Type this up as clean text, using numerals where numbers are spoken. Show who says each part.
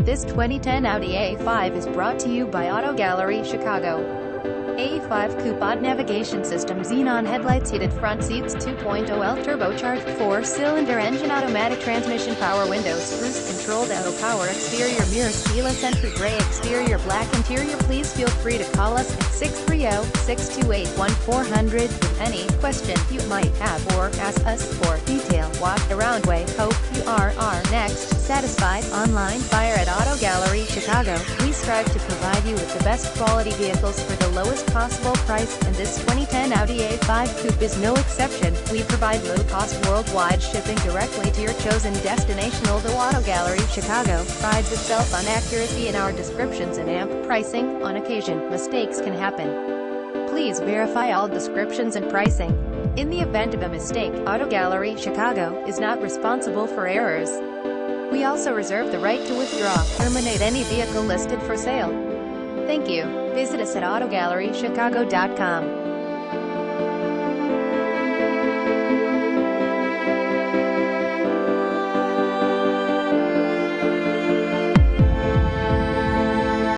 Speaker 1: This 2010 Audi A5 is brought to you by Auto Gallery Chicago. A5 Coupe Odd navigation system, xenon headlights, heated front seats, 2.0L turbocharged 4-cylinder engine, automatic transmission, power windows, cruise controlled, auto power, exterior mirrors, keyless entry, gray exterior, black interior. Please feel free to call us at 630-628-1400 with any question you might have or ask us for detail walk around way. Hope you are our next satisfied online buyer at Auto Gallery Chicago. We strive to provide you with the best quality vehicles for the lowest possible price, and this 2010 Audi A5 Coupe is no exception. We provide low-cost worldwide shipping directly to your chosen destination. Although Auto Gallery Chicago prides itself on accuracy in our descriptions and amp pricing, on occasion, mistakes can happen. Please verify all descriptions and pricing. In the event of a mistake, Auto Gallery Chicago is not responsible for errors. We also reserve the right to withdraw, terminate any vehicle listed for sale. Thank you. Visit us at AutoGalleryChicago.com.